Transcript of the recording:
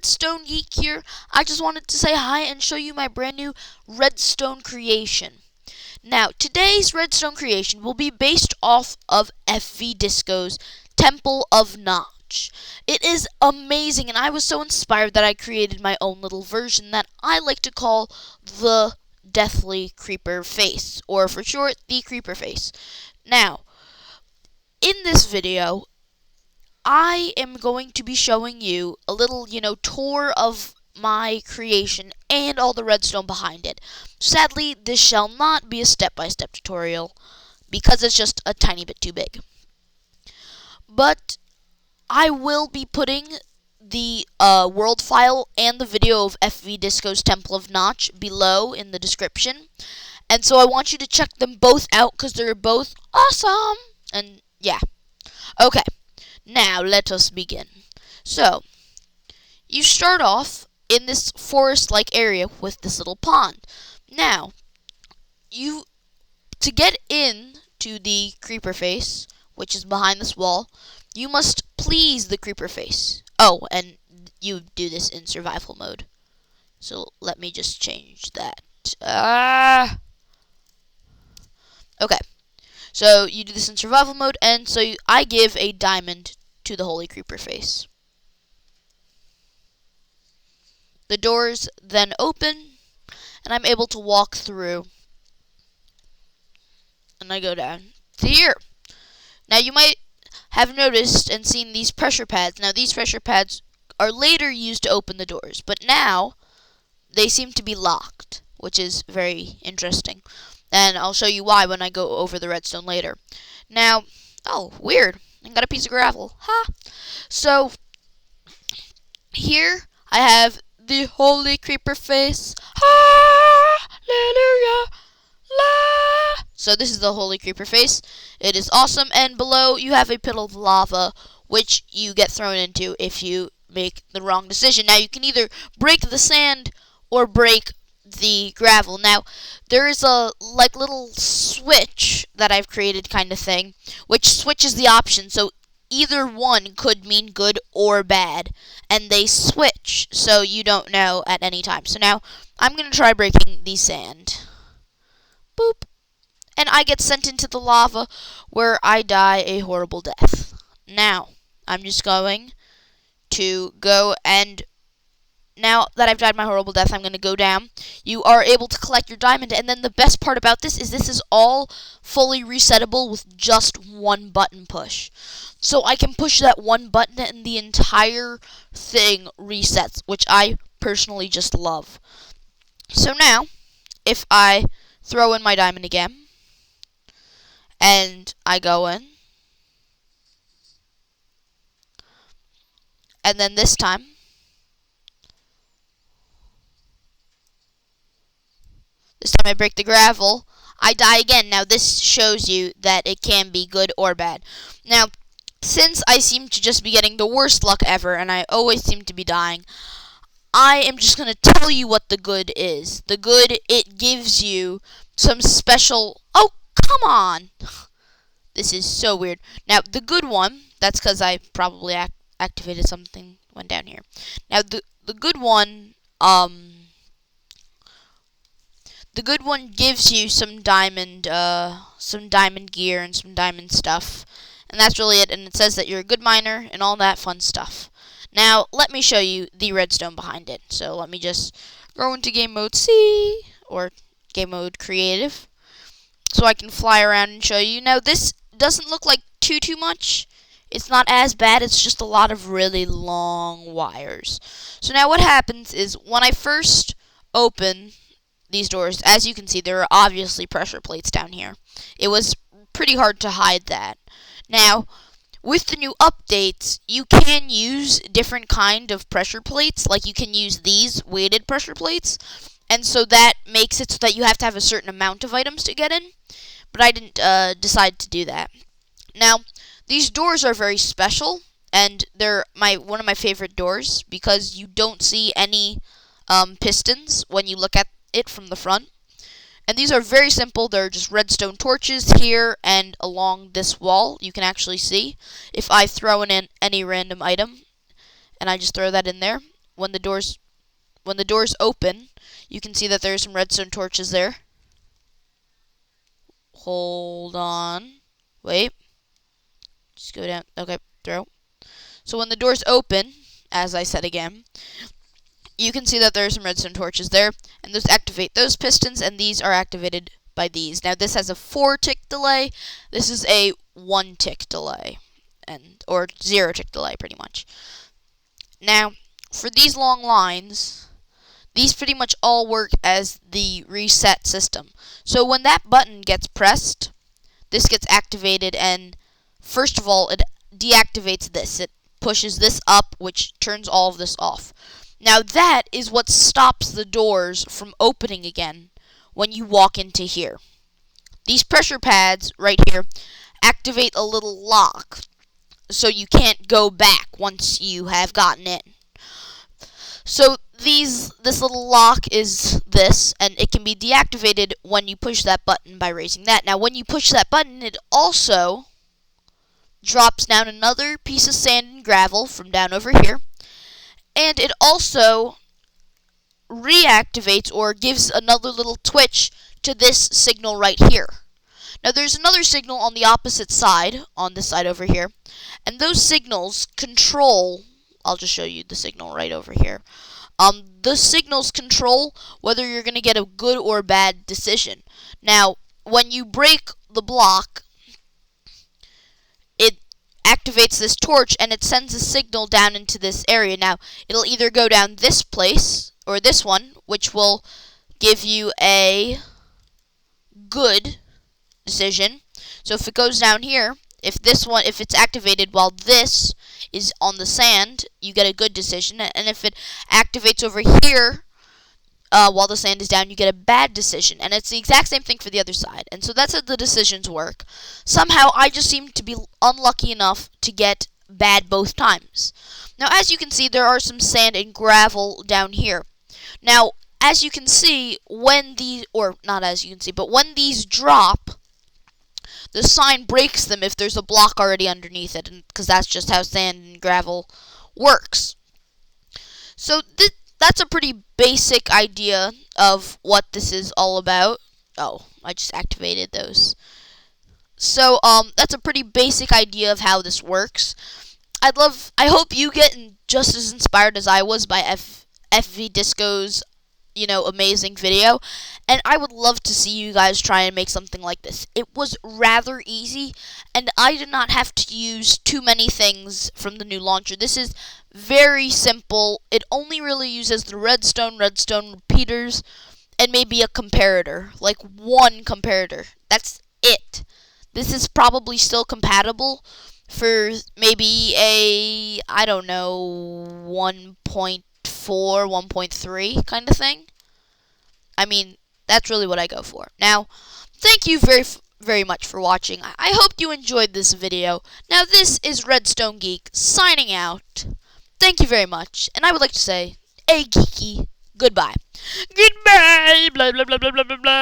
Redstone Geek here. I just wanted to say hi and show you my brand new redstone creation. Now, today's redstone creation will be based off of FVDisco's Temple of Notch. It is amazing, and I was so inspired that I created my own little version that I like to call the Deathly Creeper Face, or for short, the Creeper Face. Now, in this video, I am going to be showing you a little, tour of my creation and all the redstone behind it. Sadly, this shall not be a step-by-step tutorial because it's just a tiny bit too big. But I will be putting the world file and the video of FVDisco's Temple of Notch below in the description. And so I want you to check them both out because they're both awesome. And yeah. Okay. Now, let us begin. So, you start off in this forest-like area with this little pond. Now, to get in to the creeper face, which is behind this wall, you must please the creeper face. Oh, and you do this in survival mode. So, let me just change that. Okay. So, you do this in survival mode, and so I give a diamond to the holy creeper face. The doors then open, and I'm able to walk through. And I go down to here. Now, you might have noticed and seen these pressure pads. Now, these pressure pads are later used to open the doors, but now they seem to be locked, which is very interesting. And I'll show you why when I go over the redstone later. Now, oh, weird. I got a piece of gravel. Ha! So, here I have the holy creeper face. Hallelujah! La! So this is the holy creeper face. It is awesome. And below you have a pit of lava, which you get thrown into if you make the wrong decision. Now, you can either break the sand or break the gravel. Now, there is a little switch that I've created kind of thing, which switches the option. So either one could mean good or bad, and they switch, so you don't know at any time. So now I'm going to try breaking the sand. Boop. And I get sent into the lava where I die a horrible death. Now, I'm just going to go and now that I've died my horrible death, I'm going to go down. You are able to collect your diamond, and then the best part about this is all fully resettable with just one button push. So I can push that one button and the entire thing resets, which I personally just love. So now, if I throw in my diamond again, and I go in, and then this time, I break the gravel, I die again. Now, this shows you that it can be good or bad. Now, since I seem to just be getting the worst luck ever, and I always seem to be dying, I am just going to tell you what the good is. The good, it gives you some special... Oh, come on! This is so weird. Now, the good one, that's because I probably activated something, went down here. Now, the good one, the good one gives you some diamond gear and some diamond stuff. And that's really it. And it says that you're a good miner and all that fun stuff. Now, let me show you the redstone behind it. So let me just go into game mode C, or game mode creative, so I can fly around and show you. Now, this doesn't look like too much. It's not as bad. It's just a lot of really long wires. So now what happens is when I first open these doors, as you can see, there are obviously pressure plates down here. It was pretty hard to hide that. Now, with the new updates, you can use different kind of pressure plates, like you can use these weighted pressure plates, and so that makes it so that you have to have a certain amount of items to get in, but I didn't decide to do that. Now, these doors are very special, and they're one of my favorite doors because you don't see any pistons when you look at it from the front. And these are very simple. They're just redstone torches here and along this wall. You can actually see if I throw in any random item and I just throw that in there, when the doors open, you can see that there's some redstone torches there. Hold on. Wait. Just go down. Okay, throw. So when the doors open, as I said again, you can see that there's some redstone torches there, and those activate those pistons, and these are activated by these. Now this has a 4-tick delay. This is a 1-tick delay, or 0-tick delay, pretty much. Now, for these long lines, these pretty much all work as the reset system. So when that button gets pressed, this gets activated, and first of all, it deactivates this. It pushes this up, which turns all of this off. Now that is what stops the doors from opening again when you walk into here. These pressure pads right here activate a little lock, so you can't go back once you have gotten in. So this little lock is this, and it can be deactivated when you push that button by raising that. Now when you push that button, it also drops down another piece of sand and gravel from down over here, and it also reactivates or gives another little twitch to this signal right here. Now there's another signal on the opposite side, on this side over here, and those signals control, I'll just show you the signal right over here. The signals control whether you're going to get a good or bad decision. Now, when you break the block, it activates this torch and it sends a signal down into this area. Now, it'll either go down this place or this one, which will give you a good decision. So if it goes down here, if it's activated while this is on the sand, you get a good decision, and if it activates over here while the sand is down, you get a bad decision. And it's the exact same thing for the other side. And so that's how the decisions work. Somehow I just seem to be unlucky enough to get bad both times. Now as you can see, there are some sand and gravel down here. Now as you can see, when these drop, the sign breaks them if there's a block already underneath it, because that's just how sand and gravel works. So that's a pretty basic idea of what this is all about. Oh, I just activated those. So that's a pretty basic idea of how this works. I hope you get just as inspired as I was by FVDisco's amazing video, and I would love to see you guys try and make something like this. It was rather easy, and I did not have to use too many things from the new launcher. This is very simple. It only really uses the redstone repeaters, and maybe a comparator, like one comparator. That's it. This is probably still compatible for maybe a, I don't know, 1.4, 1.3 kind of thing. I mean, that's really what I go for. Now, thank you very much for watching. I hope you enjoyed this video. Now, this is Redstone Geek signing out. Thank you very much, and I would like to say a geeky goodbye. Goodbye, blah, blah, blah, blah, blah, blah, blah.